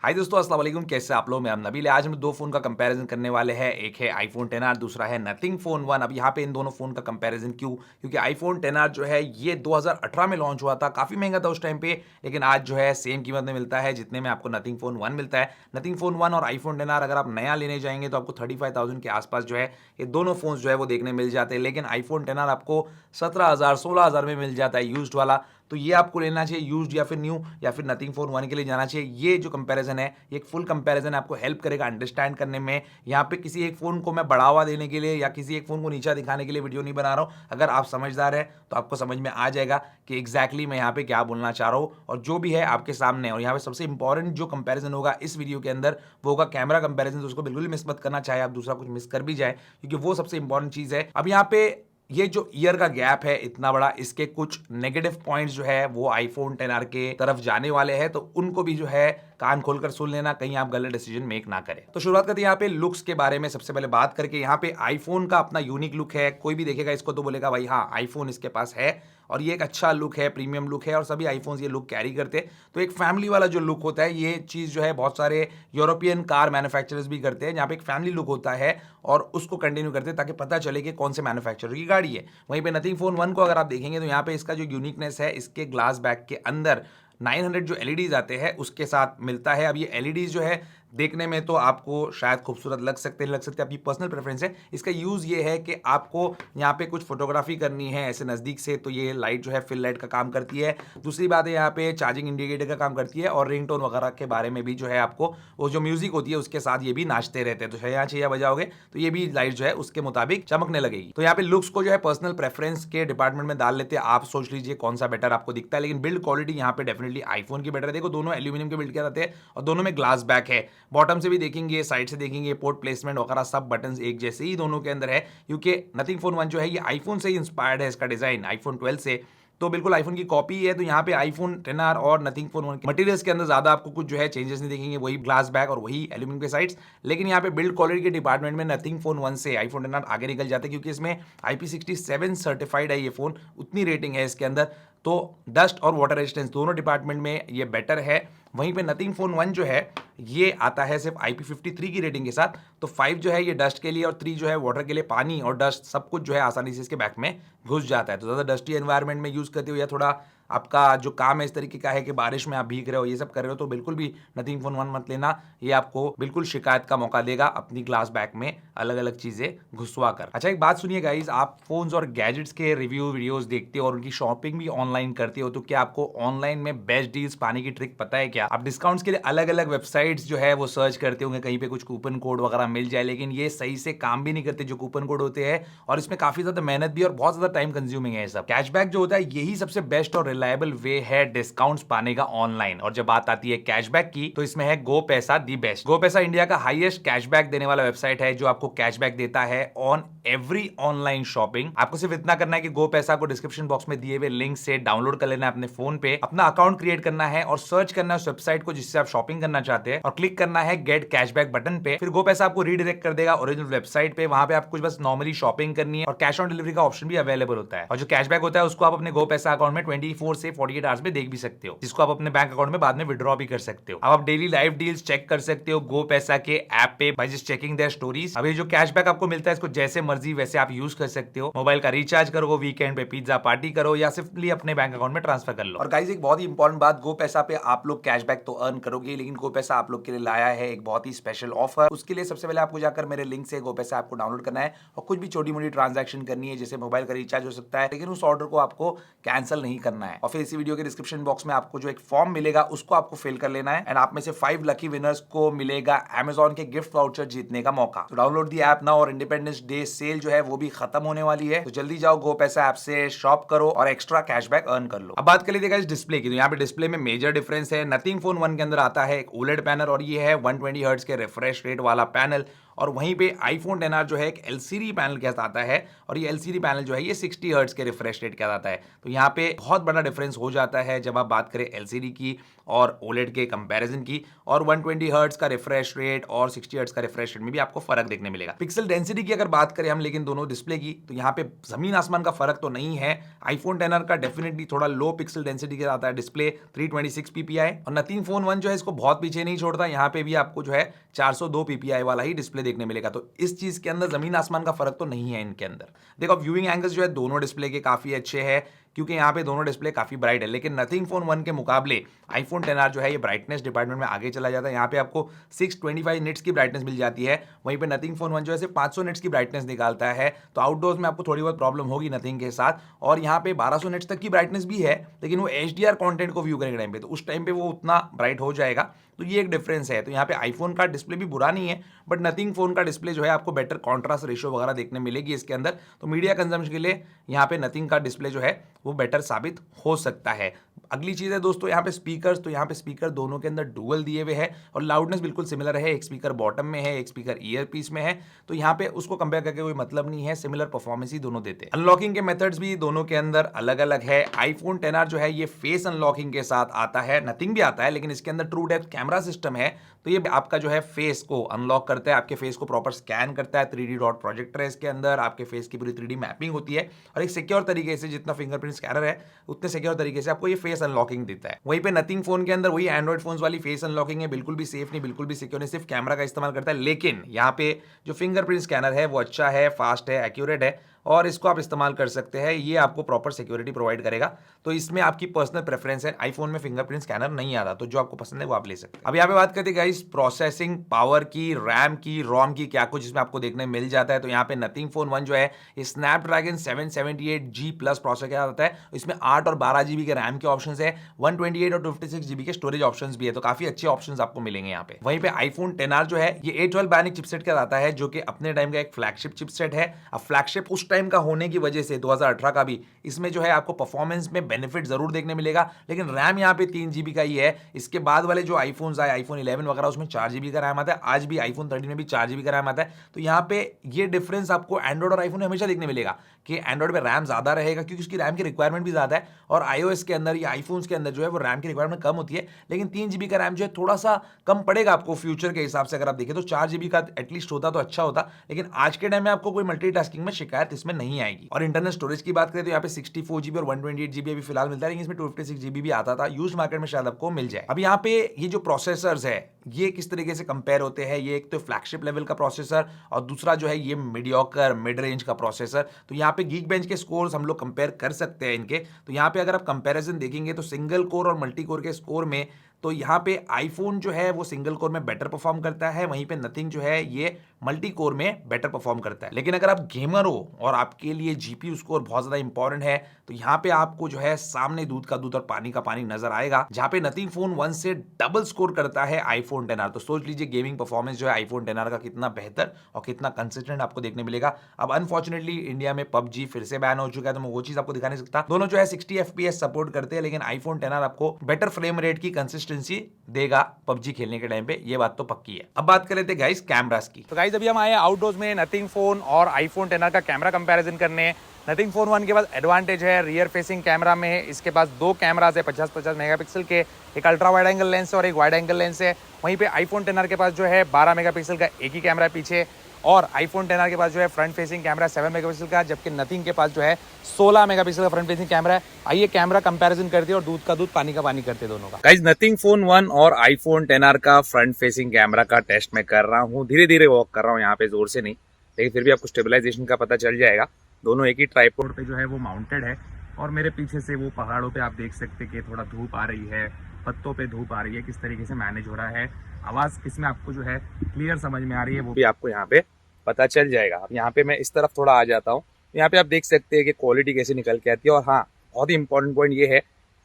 हाय दोस्तों, अस्सलाम वालेकुम। कैसे आप लोग? मैं नबील। आज हम दो फोन का कंपैरिजन करने वाले हैं। एक है आईफोन 10R, दूसरा है नथिंग फोन 1। अब यहाँ पे इन दोनों फोन का कंपैरिजन क्यों? क्योंकि आईफोन 10R जो है ये 2018 में लॉन्च हुआ था, काफी महंगा था उस टाइम पे, लेकिन आज जो है सेम कीमत में मिलता है जितने में आपको नथिंग फोन 1 मिलता है। नथिंग फोन 1 और आईफोन 10R अगर आप नया लेने जाएंगे तो आपको 35,000 के आसपास जो है ये दोनों फोन जो है वो देखने मिल जाते हैं, लेकिन आईफोन 10R आपको 17,000 16,000 में मिल जाता है यूज्ड वाला। तो ये आपको लेना चाहिए यूज्ड या फिर न्यू, या फिर नथिंग फोन 1 के लिए जाना चाहिए। ये जो कंपैरिजन है ये एक फुल कंपैरिजन आपको हेल्प करेगा अंडरस्टैंड करने में। यहाँ पे किसी एक फोन को मैं बढ़ावा देने के लिए या किसी एक फोन को नीचा दिखाने के लिए वीडियो नहीं बना रहा हूँ। अगर आप समझदार है तो आपको समझ में आ जाएगा कि एग्जैक्टली मैं यहाँ पे क्या बोलना चाह रहा हूँ और जो भी है आपके सामने। और यहाँ पे सबसे इंपॉर्टेंट जो कंपैरिजन होगा इस वीडियो के अंदर वो होगा कैमरा कंपैरिजन। तो उसको बिल्कुल मिस मत करना, चाहे आप दूसरा कुछ मिस कर भी जाए, क्योंकि वो सबसे इंपॉर्टेंट चीज है। अब यहाँ पे ये जो ईयर का गैप है इतना बड़ा, इसके कुछ नेगेटिव पॉइंट्स जो है वो आईफोन 10R के तरफ जाने वाले हैं, तो उनको भी जो है कान खोलकर सुन लेना, कहीं आप गलत डिसीजन मेक ना करें। तो शुरुआत करते हैं यहाँ पे लुक्स के बारे में सबसे पहले बात करके। यहाँ पे आईफोन का अपना यूनिक लुक है। कोई भी देखेगा इसको तो बोलेगा भाई हाँ आईफोन इसके पास है, और ये एक अच्छा लुक है, प्रीमियम लुक है, और सभी आईफोन्स ये लुक कैरी करते हैं। तो एक फैमिली वाला जो लुक होता है, ये चीज़ जो है बहुत सारे यूरोपियन कार मैन्युफैक्चरर्स भी करते हैं, जहाँ पे एक फैमिली लुक होता है और उसको कंटिन्यू करते हैं ताकि पता चले कि कौन से मैन्युफैक्चरर की गाड़ी है। वहीं पे नथिंग फोन 1 को अगर आप देखेंगे तो यहाँ पे इसका जो यूनिकनेस है, इसके ग्लास बैक के अंदर 900 जो एलईडीज आते हैं उसके साथ मिलता है। अब ये एलईडीज जो है देखने में तो आपको शायद खूबसूरत लग सकते आपकी पर्सनल प्रेफरेंस है। इसका यूज़ ये है कि आपको यहाँ पे कुछ फोटोग्राफी करनी है ऐसे नज़दीक से, तो ये लाइट जो है फिल लाइट का काम करती है। दूसरी बात है यहाँ पे चार्जिंग इंडिकेटर का काम करती है, और रिंगटोन वगैरह के बारे में भी जो है आपको वो जो म्यूजिक होती है उसके साथ ये भी नाचते रहते हैं, तो यहाँ छैया बजाओगे तो ये भी लाइट जो है उसके मुताबिक चमकने लगेगी। तो यहाँ पे लुक्स को जो है पर्सनल प्रेफरेंस के डिपार्टमेंट में डाल लेते हैं, आप सोच लीजिए कौन सा बेटर आपको दिखता है। लेकिन बिल्ड क्वालिटी यहाँ पे डेफिनेटली आईफोन की बेटर है। देखो दोनों एल्यूमिनियम के बिल्ड के आते हैं और दोनों में ग्लास बैक है। बॉटम से भी देखेंगे, साइड से देखेंगे, पोर्ट प्लेसमेंट वगैरह सब बटन्स एक जैसे ही दोनों के अंदर है, क्योंकि नथिंग फोन 1 जो है ये आईफोन से ही इंस्पायर्ड है, इसका डिजाइन आईफोन 12 से, तो बिल्कुल आईफोन की कॉपी है। तो यहाँ पे आईफोन 10R और नथिंग फोन 1 के मटेरियल्स के अंदर ज्यादा आपको कुछ जो है चेंजेस नहीं देखेंगे, वही ग्लास बैक और वही एल्यूमिनियम के साइड्स। लेकिन यहाँ पे बिल्ड क्वालिटी के डिपार्टमेंट में नथिंग फोन 1 से आईफोन 10R आगे निकल जाते हैं, क्योंकि इसमें IP67 सर्टिफाइड है ये फोन, उतनी रेटिंग है इसके अंदर। तो डस्ट और वाटर रेजिस्टेंस दोनों डिपार्टमेंट में ये बेटर है। वहीं पे नथिंग फोन 1 जो है ये आता है सिर्फ IP53 की रेटिंग के साथ, तो 5 जो है ये डस्ट के लिए और 3 जो है वाटर के लिए, पानी और डस्ट सब कुछ जो है आसानी से इसके बैक में घुस जाता है। तो ज़्यादा डस्टी एनवायरनमेंट में यूज़ करते हो या थोड़ा आपका जो काम है इस तरीके का है कि बारिश में आप भीग रहे हो, ये सब कर रहे हो, तो बिल्कुल भी नथिंग फोन 1 मत लेना। ये आपको बिल्कुल शिकायत का मौका देगा अपनी ग्लास बैक में अलग अलग चीज़ें घुसवा कर। अच्छा एक बात सुनिए गाइज, आप फोन्स और गैजेट्स के रिव्यू वीडियोस देखते हो और उनकी शॉपिंग भी ऑनलाइन करते हो, तो क्या आपको ऑनलाइन में बेस्ट डील्स पाने की ट्रिक पता है क्या? आप डिस्काउंट्स के लिए अलग अलग वेबसाइट्स जो है वो सर्च करते होंगे, कहीं पे कुछ कूपन कोड वगैरह मिल जाए, लेकिन ये सही से काम भी नहीं करते जो कूपन कोड होते हैं, और इसमें काफी ज्यादा मेहनत भी और बहुत ज्यादा टाइम कंज्यूमिंग है। सब कैशबैक जो होता है यही सबसे बेस्ट और रिलायबल वे है डिस्काउंट्स पाने का ऑनलाइन। और जब बात आती है कैशबैक की तो इसमें है गो पैसा दी बेस्ट। गो पैसा इंडिया का हाईएस्ट कैशबैक देने वाला वेबसाइट है, जो आपको कैशबैक देता है ऑन एवरी ऑनलाइन शॉपिंग। आपको सिर्फ इतना करना है कि गो पैसा को डिस्क्रिप्शन बॉक्स में दिए हुए लिंक से डाउनलोड कर लेना है अपने फोन पे, अपना अकाउंट क्रिएट करना है और सर्च करना है उस वेबसाइट को जिससे आप शॉपिंग करना चाहते हैं, और क्लिक करना है गेट कैशबैक बटन पे। फिर गो पैसा आपको रीडायरेक्ट कर देगा ओरिजिनल वेबसाइट पे। वहां पे आपको कुछ बस नॉर्मली शॉपिंग करनी है और कैश ऑन डिलीवरी का ऑप्शन भी अवेलेबल होता है। और जो कैशबैक होता है उसको आप अपने गो पैसा अकाउंट में 24 से 48 आवर्स में देख भी सकते हो, जिसको आप अपने बैंक अकाउंट में बाद में विड्रॉ भी कर सकते हो। अब आप डेली लाइव डील्स चेक कर सकते हो गो पैसा के ऐप पे by just checking their stories. अब ये जो कैशबैक आपको मिलता है इसको जैसे मर्जी वैसे आप यूज कर सकते हो। मोबाइल का रिचार्ज करो, वीकेंड पे पिज्जा पार्टी करो, या सिंपली अपने बैंक अकाउंट में ट्रांसफर कर लो। और गाइस एक बहुत ही इंपॉर्टेंट बात, गो पैसा पे आप लोग कैशबैक तो अर्न करोगे, लेकिन गो पैसा आप लोग के लिए लाया है एक बहुत ही स्पेशल ऑफर। उसके लिए सबसे पहले आपको जाकर मेरे लिंक से गो पैसा आपको डाउनलोड करना है और कुछ भी छोटी मोटी ट्रांजैक्शन करनी है, जैसे मोबाइल का रिचार्ज हो सकता है, लेकिन उस ऑर्डर को आपको कैंसिल नहीं करना है। और फिर इसी वीडियो के डिस्क्रिप्शन बॉक्स में आपको जो एक फॉर्म मिलेगा उसको आपको फिल कर लेना है, एंड आप में से 5 लकी विनर्स को मिलेगा Amazon के गिफ्ट वाउचर जीतने का मौका। तो डाउनलोड दी ऐप नाउ, और इंडिपेंडेंस डे सेल जो है वो भी खत्म होने वाली है, तो जल्दी जाओ गो पैसा ऐप से शॉप करो और एक्स्ट्रा कैशबैक अर्न कर लो। अब बात कर लीजिएगा इस डिस्प्ले की, तो यहाँ पे डिस्प्ले में मेजर डिफरेंस है। नथिंग फोन 1 के अंदर आता है एक OLED पैनल और ये है 120 हर्ट्ज के रिफ्रेश रेट वाला पैनल, और वहीं पे iPhone XR जो है एक LCD पैनल के साथ आता है और ये LCD पैनल जो है ये 60 हर्ट्ज के रिफ्रेश रेट के साथ आता है। तो यहाँ पे बहुत बड़ा डिफरेंस हो जाता है जब आप बात करें LCD की और OLED के कंपैरिजन की, और 120 हर्ट्ज का रिफ्रेश रेट और 60 हर्ट्ज का रिफ्रेश रेट में भी आपको फर्क देखने मिलेगा। पिक्सल डेंसिटी की अगर बात करें हम लेकिन दोनों डिस्प्ले की, तो यहाँ पे जमीन आसमान का फर्क तो नहीं है। iPhone XR का डेफिनेटली थोड़ा लो पिक्सल डेंसिटी के साथ आता है डिस्प्ले 326 ppi, और नथिंग फोन 1 जो है इसको बहुत पीछे नहीं छोड़ता, यहाँ पे भी आपको जो है 402 ppi वाला ही डिस्प्ले देखने मिलेगा। तो इस चीज के अंदर जमीन आसमान का फर्क तो नहीं है इनके अंदर। देखो व्यूइंग एंगल्स जो है दोनों डिस्प्ले के काफी अच्छे हैं क्योंकि यहाँ पे दोनों डिस्प्ले काफी ब्राइट है, लेकिन नथिंग फोन 1 के मुकाबले iPhone XR जो है ये ब्राइटनेस डिपार्टमेंट में आगे चला जाता है। यहाँ पे आपको 625 निट्स की ब्राइटनेस मिल जाती है, वहीं पे नथिंग फोन 1 जो है सिर्फ 500 निट्स की ब्राइटनेस निकालता है। तो आउटडोर्स में आपको थोड़ी बहुत प्रॉब्लम होगी नथिंग के साथ, और यहाँ पे 1200 निट्स तक की ब्राइटनेस भी है, लेकिन वो HDR कंटेंट को व्यू करने के टाइम पे, तो उस टाइम पे वो उतना ब्राइट हो जाएगा। तो ये एक डिफरेंस है। तो यहाँ पे आईफोन का डिस्प्ले भी बुरा नहीं है, बट नथिंग फोन का डिस्प्ले जो है आपको बेटर कॉन्ट्रास्ट रेशियो वगैरह देखने मिलेगी इसके अंदर। तो मीडिया कंजम्पशन के लिए यहाँ पे नथिंग का डिस्प्ले जो है वो बेटर साबित हो सकता है। अगली चीज है दोस्तों यहाँ पे स्पीकर्स। तो यहाँ पे स्पीकर दोनों के अंदर डुअल दिए हुए हैं और लाउडनेस बिल्कुल सिमिलर है। एक स्पीकर बॉटम में है, एक स्पीकर ईयर पीस में है, तो यहाँ पे उसको कंपेयर करके कोई मतलब नहीं है, सिमिलर परफॉर्मेंस ही दोनों देते हैं। अनलॉकिंग के मेथड्स भी दोनों के अंदर अलग अलग है। iPhone XR जो है ये फेस अनलॉकिंग के साथ आता है, नथिंग भी आता है, लेकिन इसके अंदर ट्रू डेप्थ कैमरा सिस्टम है। तो ये आपका जो है फेस को अनलॉक करता है, आपके फेस को प्रॉपर स्कैन करता है। 3D डॉट प्रोजेक्टर है इसके अंदर, आपके फेस की पूरी 3D मैपिंग होती है और एक सिक्योर तरीके से, जितना फिंगरप्रिंट स्कैनर है उतने सिक्योर तरीके से आपको ये फेस अनलॉकिंग देता है। वहीं पे नथिंग फोन के अंदर वही एंड्रॉइड फोन्स वाली फेस अनलॉकिंग है, बिल्कुल भी सेफ नहीं, बिल्कुल भी सिक्योर नहीं, सिर्फ कैमरा का इस्तेमाल करता है। लेकिन यहाँ पे जो फिंगरप्रिंट स्कैनर है वो अच्छा है, फास्ट है, एक्यूरेट है और इसको आप इस्तेमाल कर सकते हैं। ये आपको प्रॉपर सिक्योरिटी प्रोवाइड करेगा। तो इसमें आपकी पर्सनल प्रेफरेंस है। आईफोन में फिंगरप्रिंट स्कैनर नहीं आता, तो जो आपको पसंद है वो आप ले सकते हैं। अब यहाँ पे बात करते हैं गाइस प्रोसेसिंग पावर की, रैम की, रोम की, क्या कुछ इसमें आपको देखने मिल जाता है। तो यहाँ पे नथिंग फोन 1 जो है ये स्नैपड्रैगन 778G प्लस प्रोसेसर के साथ आता है। इसमें 8 और 12 GB के रैम के ऑप्शन है, 128 और 256 GB के स्टोरेज ऑप्शन भी है, तो काफी अच्छे ऑप्शन आपको मिलेंगे यहाँ पे। वहीं पे आईफोन XR जो है ये A12 बायोनिक चिपसेट के साथ आता है, जो कि अपने टाइम का एक फ्लैगशिप चिपसेट है। अब फ्लैगशिप उस टाइम का होने की वजह से 2018 का भी इसमें जो है आपको परफॉर्मेंस में बेनिफिट जरूर देखने मिलेगा, लेकिन रैम यहाँ पे 3 GB का ही है। इसके बाद वाले जो आईफोन्स आए, आईफोन 11 वगैरह, उसमें 4 GB का रैम आता है। आज भी आईफोन 13 में भी 4 GB का रैम आता है। तो यहाँ पे ये डिफरेंस आपको एंड्रॉइड और आईफोन में हमेशा देखने मिलेगा कि एंड्रॉइड में रैम ज्यादा रहेगा क्योंकि उसकी रैम की रिक्वायरमेंट भी ज्यादा है, और iOS के अंदर या आईफोन्स के अंदर जो है वो रैम की रिक्वायरमेंट कम होती है। लेकिन 3 GB का रैम जो है थोड़ा सा कम पड़ेगा आपको फ्यूचर के हिसाब से। अगर आप देखें तो 4 GB का एटलीस्ट होता तो अच्छा होता, लेकिन आज के टाइम में आपको कोई मल्टीटास्किंग में शिकायत इसमें नहीं आएगी। और इंटरनल स्टोरेज की बात करें तो यहाँ पे 64 GB और 128 GB अभी फिलहाल मिलता है, लेकिन इसमें 256 GB भी आता था, यूज मार्केट में शायद आपको मिल जाए। अब यहाँ पे ये जो प्रोसेसर्स है ये किस तरीके से कंपेयर होते हैं, ये एक तो फ्लैगशिप लेवल का प्रोसेसर और दूसरा जो है ये मीडियोकर मिड रेंज का प्रोसेसर। तो यहाँ पे गीक बेंच के स्कोर्स हम लोग कंपेयर कर सकते हैं इनके। तो यहाँ पे अगर आप कंपैरिजन देखेंगे तो सिंगल कोर और मल्टी कोर के स्कोर में, तो यहाँ पे आईफोन जो है वो सिंगल कोर में बेटर परफॉर्म करता है, वहीं पे नथिंग जो है ये मल्टी कोर में बेटर परफॉर्म करता है। लेकिन अगर आप गेमर हो और आपके लिए जीपीयू स्कोर बहुत ज्यादा इंपॉर्टेंट है, तो यहाँ पे आपको जो है सामने दूध का दूध और पानी का पानी नजर आएगा, जहां पे नथिंग फोन 1 से डबल स्कोर करता है आईफोन XR। तो सोच लीजिए गेमिंग परफॉर्मेंस जो है आईफोन XR का कितना बेहतर और कितना कंसिस्टेंट आपको देखने मिलेगा। अब अनफॉर्चुनेटली इंडिया में पबजी फिर से बैन हो चुका है, तो मैं वो चीज आपको दिखा नहीं सकता। दोनों जो है 60 FPS सपोर्ट करते हैं, लेकिन आईफोन XR आपको बेटर फ्रेम रेट की कंसिस्टेंसी देगा पबजी खेलने के टाइम पे, ये बात तो पक्की है। अब बात कर लेते हैं गाइस कैमरास की। तो गाइस अभी हम आए आउटडोर्स में नथिंग फोन और आईफोन XR का कैमरा कंपैरिजन करने। नथिंग फोन 1 के पास एडवांटेज है रियर फेसिंग कैमरा में, इसके पास 2 कैमरास है 50-50 मेगापिक्सल के, एक अल्ट्रा वाइड एंगल लेंस और एक वाइड एंगल लेंस है। वहीं पे आईफोन XR के पास जो है 12 मेगापिक्सल का एक ही कैमरा है पीछे, और आईफोन XR के पास जो है फ्रंट फेसिंग कैमरा 7 मेगापिक्सल का, जबकि नथिंग के पास जो है 16 मेगापिक्सल का फ्रंट फेसिंग कैमरा है। आइए कैमरा कंपैरिजन करते हैं और दूध का दूध पानी का पानी करते हैं दोनों का। गाइस नथिंग फोन 1 और आईफोन XR का फ्रंट फेसिंग कैमरा का टेस्ट मैं कर रहा हूँ, धीरे धीरे वॉक कर रहा हूँ यहाँ पे, जोर से नहीं, लेकिन फिर भी आपको स्टेबलाइजेशन का पता चल जाएगा। दोनों एक ही ट्राइपॉड पे जो है वो माउंटेड है, और मेरे पीछे से वो पहाड़ों पे आप देख सकते हैं कि थोड़ा धूप आ रही है, पत्तों पे धूप आ रही है, किस तरीके से मैनेज हो रहा है। आवाज़ किसमें आपको जो है क्लियर समझ में आ रही है वो भी आपको यहाँ पे पता चल जाएगा। अब यहाँ पे मैं इस तरफ थोड़ा आ जाता हूँ, यहाँ पे आप देख सकते हैं कि क्वालिटी कैसे निकल के आती है। और हाँ, बहुत ही इंपॉर्टेंट पॉइंट ये है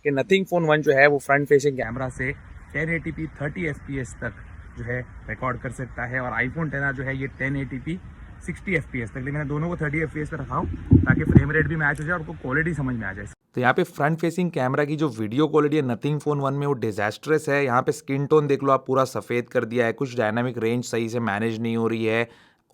कि नथिंग फोन 1 जो है वो फ्रंट फेसिंग कैमरा से 1080p 30 FPS तक जो है रिकॉर्ड कर सकता है, और आईफोन XR जो है ये 1080p 60 FPS तक। लेकिन मैंने दोनों को 30 FPS पे रखा हूँ ताकि फ्रेम रेट भी मैच हो जाए और आपको क्वालिटी समझ में आ जाए। तो यहाँ पे फ्रंट फेसिंग कैमरा की जो वीडियो क्वालिटी है नथिंग फोन 1 में वो डिजास्ट्रस है। यहाँ पे स्किन टोन देख लो आप, पूरा सफ़ेद कर दिया है, कुछ डायनामिक रेंज सही से मैनेज नहीं हो रही है,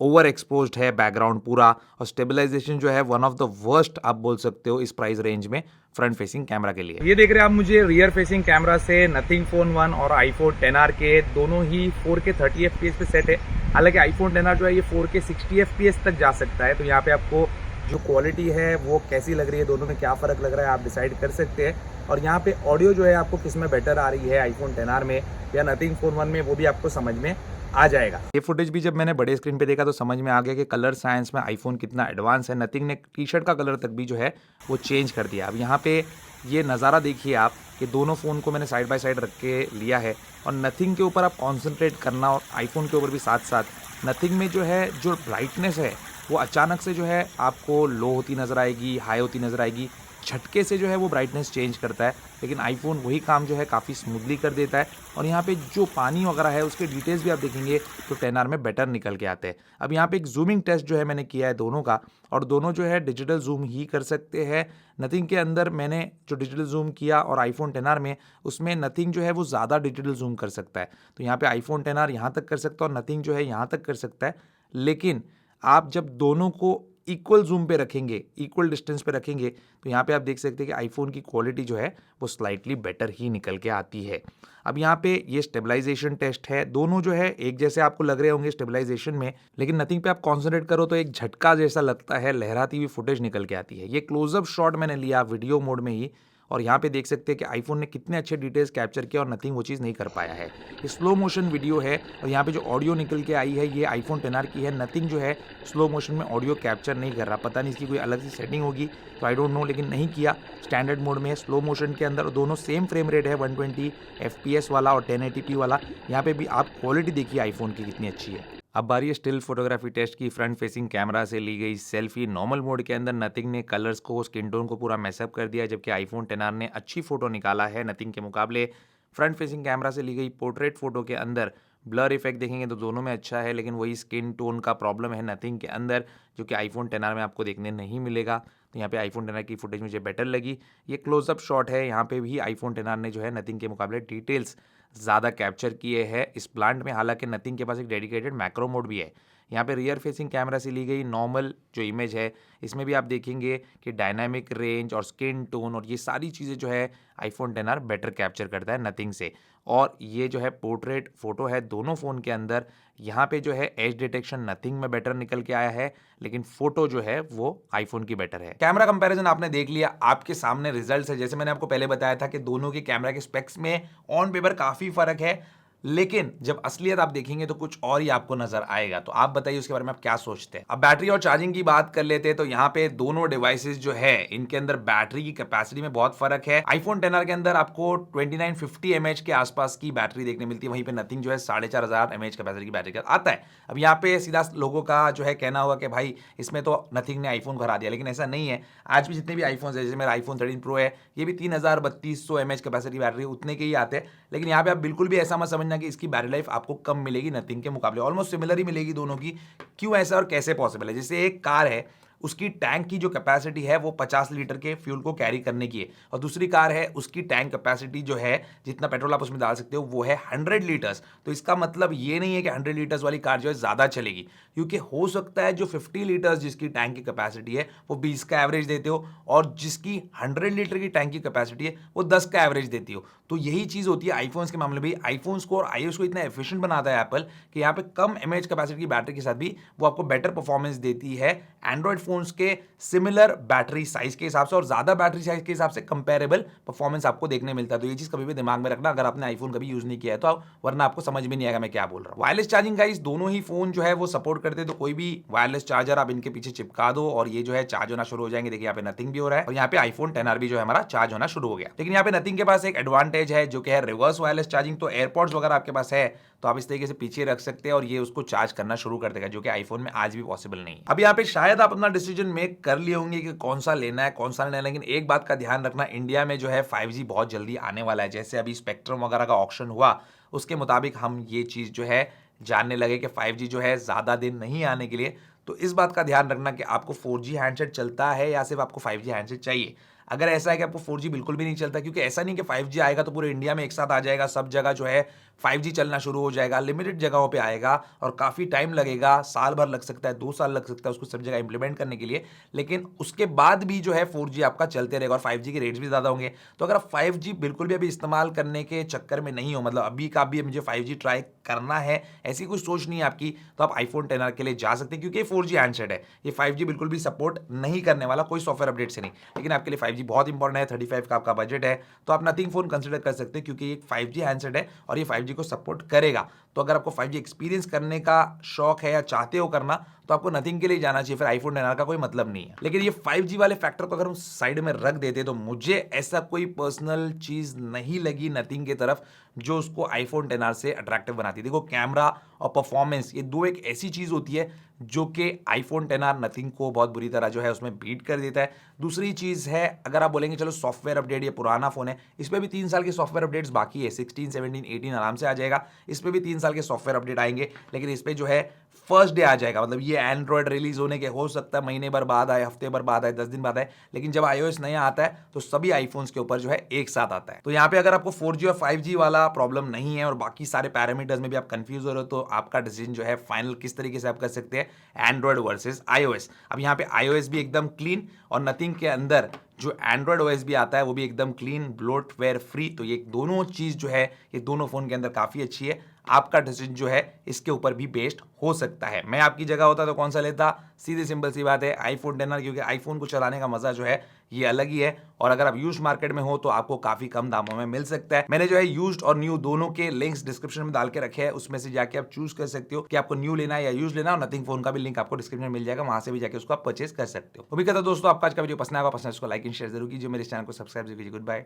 ओवर एक्सपोज्ड है बैकग्राउंड पूरा, और स्टेबलाइजेशन जो है वन ऑफ द वर्स्ट आप बोल सकते हो इस प्राइस रेंज में फ्रंट फेसिंग कैमरा के लिए। ये देख रहे हैं आप मुझे रियर फेसिंग कैमरा से नथिंग फोन 1 और आईफोन 10R के दोनों ही 4K 30 FPS पे सेट है। हालांकि आईफोन 10R जो है ये 4K 60 FPS तक जा सकता है। तो यहाँ पे आपको जो क्वालिटी है वो कैसी लग रही है, दोनों में क्या फ़र्क लग रहा है आप डिसाइड कर सकते हैं। और यहाँ पे ऑडियो जो है आपको किस में बेटर आ रही है, आईफोन 10R में या नथिंग फोन 1 में, वो भी आपको समझ में आ जाएगा। ये फुटेज भी जब मैंने बड़े स्क्रीन पे देखा तो समझ में आ गया कि कलर साइंस में आईफोन कितना एडवांस है। नथिंग ने टी शर्ट का कलर तक भी जो है वो चेंज कर दिया। अब यहाँ पे ये नज़ारा देखिए आप कि दोनों फ़ोन को मैंने साइड बाय साइड रख के लिया है, और नथिंग के ऊपर आप कॉन्सेंट्रेट करना और आईफोन के ऊपर भी साथ साथ। नथिंग में जो है जो ब्राइटनेस है वो अचानक से जो है आपको लो होती नज़र आएगी, हाई होती नज़र आएगी, झटके से जो है वो ब्राइटनेस चेंज करता है। लेकिन आईफोन वही काम जो है काफ़ी स्मूथली कर देता है। और यहाँ पे जो पानी वगैरह है उसके डिटेल्स भी आप देखेंगे तो 10R में बेटर निकल के आते हैं। अब यहाँ पे एक जूमिंग टेस्ट जो है मैंने किया है दोनों का, और दोनों जो है डिजिटल जूम ही कर सकते हैं। नथिंग के अंदर मैंने जो डिजिटल जूम किया और आईफोन 10R में, उसमें नथिंग जो है वो ज़्यादा डिजिटल जूम कर सकता है। तो यहाँ पे आईफोन 10R यहाँ तक कर सकता है और नथिंग जो है यहाँ तक कर सकता है। लेकिन आप जब दोनों को इक्वल जूम पे रखेंगे, इक्वल डिस्टेंस पे रखेंगे, तो यहाँ पे आप देख सकते हैं कि आईफोन की क्वालिटी जो है वो स्लाइटली बेटर ही निकल के आती है। अब यहाँ पे ये स्टेबलाइजेशन टेस्ट है, दोनों जो है एक जैसे आपको लग रहे होंगे स्टेबलाइजेशन में, लेकिन नथिंग पे आप कॉन्सेंट्रेट करो तो एक झटका जैसा लगता है, लहराती हुई फुटेज निकल के आती है। ये क्लोजअप शॉट मैंने लिया वीडियो मोड में ही, और यहाँ पे देख सकते हैं कि आईफोन ने कितने अच्छे डिटेल्स कैप्चर किया और नथिंग वो चीज़ नहीं कर पाया है। ये स्लो मोशन वीडियो है, और यहाँ पे जो ऑडियो निकल के आई है ये आईफोन 10R की है। नथिंग जो है स्लो मोशन में ऑडियो कैप्चर नहीं कर रहा, पता नहीं इसकी कोई अलग सी सेटिंग होगी तो आई डोंट नो, लेकिन नहीं किया। स्टैंडर्ड मोड में है, स्लो मोशन के अंदर, और दोनों सेम फ्रेम रेट है 120 FPS वाला और 1080p वाला। यहाँ पे भी आप क्वालिटी देखिए आईफोन की कितनी अच्छी है। अब बारी है स्टिल फोटोग्राफी टेस्ट की। फ्रंट फेसिंग कैमरा से ली गई सेल्फी नॉर्मल मोड के अंदर नथिंग ने कलर्स को, स्किन टोन को पूरा मैसअप कर दिया, जबकि आईफोन 10R ने अच्छी फोटो निकाला है नथिंग के मुकाबले। फ्रंट फेसिंग कैमरा से ली गई पोर्ट्रेट फोटो के अंदर ब्लर इफेक्ट देखेंगे तो दोनों में अच्छा है, लेकिन वही स्किन टोन का प्रॉब्लम है नथिंग के अंदर, जो कि आईफोन 10R में आपको देखने नहीं मिलेगा। तो यहाँ पे आईफोन 10R की फुटेज मुझे बेटर लगी। ये क्लोजअप शॉट है, यहाँ पे भी आईफोन 10R ने जो है नथिंग के मुकाबले डिटेल्स ज़्यादा कैप्चर किए हैं इस प्लांट में। हालांकि नथिंग के पास एक डेडिकेटेड मैक्रो मोड भी है। यहाँ पे रियर फेसिंग कैमरा से ली गई नॉर्मल जो इमेज है, इसमें भी आप देखेंगे कि डायनामिक रेंज और स्किन टोन और ये सारी चीज़ें जो है आईफोन 10R बेटर कैप्चर करता है नथिंग से। और ये जो है पोर्ट्रेट फोटो है दोनों फ़ोन के अंदर, यहाँ पे जो है एज डिटेक्शन नथिंग में बेटर निकल के आया है, लेकिन फोटो जो है वो आईफोन की बेटर है। कैमरा कंपैरिजन आपने देख लिया, आपके सामने रिजल्ट्स है। जैसे मैंने आपको पहले बताया था कि दोनों के कैमरा के स्पेक्स में ऑन पेपर काफ़ी फर्क है, लेकिन जब असलियत आप देखेंगे तो कुछ और ही आपको नजर आएगा। तो आप बताइए उसके बारे में आप क्या सोचते हैं। अब बैटरी और चार्जिंग की बात कर लेते हैं तो यहाँ पे दोनों डिवाइसेस जो है इनके अंदर बैटरी की कैपेसिटी में बहुत फर्क है। आईफोन 10R के अंदर आपको 2950 mAh के आसपास की बैटरी देखने मिलती है, वहीं पे नथिंग जो है 4500 mAh कैपेसिटी की बैटरी का आता है। अब यहाँ पे सीधा लोगों का जो है कहना होगा कि भाई इसमें तो नथिंग ने आईफोन को हरा दिया, लेकिन ऐसा नहीं है। आज भी जितने भी आईफोन है, जैसे मेरा आईफोन 13 प्रो है, ये भी 3200 mAh कैपेसिटी बैटरी उतने के ही आते हैं। लेकिन यहाँ पे आप बिल्कुल भी ऐसा मत समझना कि इसकी बैटरी लाइफ आपको कम मिलेगी नथिंग के मुकाबले, ऑलमोस्ट सिमिलर ही मिलेगी दोनों की। क्यों ऐसा और कैसे पॉसिबल है? जैसे एक कार है, उसकी टैंक की जो कैपेसिटी है वो 50 लीटर के फ्यूल को कैरी करने की है, और दूसरी कार है उसकी टैंक कैपेसिटी जो है जितना पेट्रोल आप उसमें डाल सकते हो वो है 100 लीटर्स। तो इसका मतलब ये नहीं है कि 100 लीटर्स वाली कार जो है ज़्यादा चलेगी, क्योंकि हो सकता है जो 50 लीटर्स जिसकी टैंक की कैपेसिटी है वो 20 का एवरेज देते हो, और जिसकी 100 लीटर की टैंक की कैपेसिटी है वो 10 का एवरेज देती हो। तो यही चीज़ होती है आईफोन्स के मामले में। आईफोन्स को और आईओएस को इतना एफिशिएंट बनाता है एप्पल कि यहाँ पे कम एमएएच कैपेसिटी की बैटरी के साथ भी वो आपको बेटर परफॉर्मेंस देती है एंड्रॉइड फोन्स के सिमिलर बैटरी साइज के हिसाब से, और ज्यादा बैटरी साइज के हिसाब से कंपेरेबल परफॉर्मेंस आपको देखने मिलता है। तो ये चीज कभी भी दिमाग में रखना अगर आपने आईफोन कभी यूज नहीं किया है तो, वरना आपको समझ में नहीं आएगा मैं क्या बोल रहा हूँ। वायरलेस चार्जिंग गाइस दोनों ही फोन जो है वो सपोर्ट करते हैं, तो कोई भी वायरलेस चार्जर आप इनके पीछे चिपका दो और ये जो है चार्ज होना शुरू हो जाएंगे। देखिए यहाँ पे नथिंग भी हो रहा है और यहाँ पे आईफोन 10R भी जो है हमारा चार्ज होना शुरू हो गया। लेकिन यहाँ पे नथिंग के पास एक एडवांटेज है जो कि है रिवर्स वायरलेस चार्जिंग। तो एयरपॉड्स वगैरह आपके पास है तो आप इस तरीके से पीछे रख सकते हैं और ये उसको चार्ज करना शुरू कर देगा, जो कि आईफोन में आज भी पॉसिबल नहीं है। अब यहाँ पे शायद आप अपना डिसीजन मेक कर लिए होंगे कि कौन सा लेना है कौन सा लेना है, लेकिन एक बात का ध्यान रखना, इंडिया में जो है 5G बहुत जल्दी आने वाला है। जैसे अभी स्पेक्ट्रम वगैरह का ऑक्शन हुआ उसके मुताबिक हम ये चीज जो है जानने लगे कि 5G जो है ज्यादा दिन नहीं आने के लिए। तो इस बात का ध्यान रखना कि आपको 4G हैंडसेट चलता है या सिर्फ आपको 5G हैंडसेट चाहिए। अगर ऐसा है कि आपको 4G बिल्कुल भी नहीं चलता, क्योंकि ऐसा नहीं कि 5G आएगा तो पूरे इंडिया में एक साथ आ जाएगा, सब जगह जो है 5G चलना शुरू हो जाएगा, लिमिटेड जगहों पे आएगा और काफ़ी टाइम लगेगा, साल भर लग सकता है, 2 साल लग सकता है उसको सब जगह इंप्लीमेंट करने के लिए। लेकिन उसके बाद भी जो है 4G आपका चलते रहेगा और 5G के रेट्स भी ज़्यादा होंगे। तो अगर आप 5G बिल्कुल भी अभी इस्तेमाल करने के चक्कर में नहीं हो, मतलब अभी का अभी मुझे 5G ट्राई करना है, ऐसी कोई सोच नहीं है आपकी, तो आप iPhone XR के लिए जा सकते हैं, क्योंकि ये 4G हैंडसेट है। ये 5G बिल्कुल भी सपोर्ट नहीं करने वाला, कोई सॉफ्टवेयर अपडेट से नहीं। लेकिन आपके लिए 5G बहुत इंपॉर्टेंट है, 35 का आपका बजट है, तो आप नथिंग फोन कंसिडर कर सकते हैं, क्योंकि ये 5G हैंडसेट है और ये 5G को सपोर्ट करेगा। तो अगर आपको 5G एक्सपीरियंस करने का शौक है या चाहते हो करना, तो आपको नथिंग के लिए जाना चाहिए, फिर iPhone XR का कोई मतलब नहीं है। लेकिन ये 5G वाले फैक्टर को अगर हम साइड में रख देते, तो मुझे ऐसा कोई पर्सनल चीज नहीं लगी नथिंग की तरफ जो उसको iPhone XR से अट्रैक्टिव बनाती है। देखो, कैमरा और परफॉर्मेंस, ये दो एक ऐसी चीज होती है जो कि iPhone XR नथिंग को बहुत बुरी तरह जो है उसमें बीट कर देता है। दूसरी चीज है, अगर आप बोलेंगे चलो सॉफ्टवेयर अपडेट, ये पुराना फोन है, इस पे भी 3 साल के सॉफ्टवेयर अपडेट्स बाकी है, 16, 17, 18 आराम से आ जाएगा, इस पे भी 3 साल के सॉफ्टवेयर अपडेट आएंगे। लेकिन इस पे जो है फर्स्ट डे आ जाएगा, मतलब ये एंड्रॉयड रिलीज होने के हो सकता है महीने भर बाद आए, हफ्ते भर बाद आए, 10 दिन बाद आए, लेकिन जब iOS नया आता है तो सभी आईफोन्स के ऊपर जो है एक साथ आता है। तो यहाँ पे अगर आपको 4G और 5G वाला प्रॉब्लम नहीं है और बाकी सारे पैरामीटर्स में भी आप कंफ्यूज हो रहे हो, तो आपका डिसीजन जो है फाइनल किस तरीके से आप कर सकते हैं, एंड्रॉयड वर्सेस iOS। अब यहाँ पे iOS भी एकदम क्लीन और नथिंग के अंदर जो एंड्रॉयड ओएस भी आता है वो भी एकदम क्लीन, ब्लोटवेयर फ्री। तो ये दोनों चीज जो है ये दोनों फोन के अंदर काफी अच्छी है। आपका डिसीजन जो है इसके ऊपर भी बेस्ड हो सकता है। मैं आपकी जगह होता तो कौन सा लेता? सीधी सिंपल सी बात है, iPhone XR, क्योंकि आईफोन को चलाने का मजा जो है ये अलग ही है और अगर आप यूज्ड मार्केट में हो तो आपको काफी कम दामों में मिल सकता है। मैंने जो है यूज्ड और न्यू दोनों के लिंक्स डिस्क्रिप्शन में डाल के रखे हैं, उसमें से जाके आप चूज कर सकते हो कि आपको न्यू लेना है या यूज लेना है, और नथिंग फोन का भी लिंक आपको डिस्क्रिप्शन में मिल जाएगा, वहां से भी जाके उसको आप परचेज कर सकते हो। उम्मीद करता हूं दोस्तों आपका आज का वीडियो पसंद आएगा, पसंद है उसको लाइक एंड शेयर जरूर कीजिए, मेरे चैनल को सब्सक्राइब जरूर कीजिए। Good bye.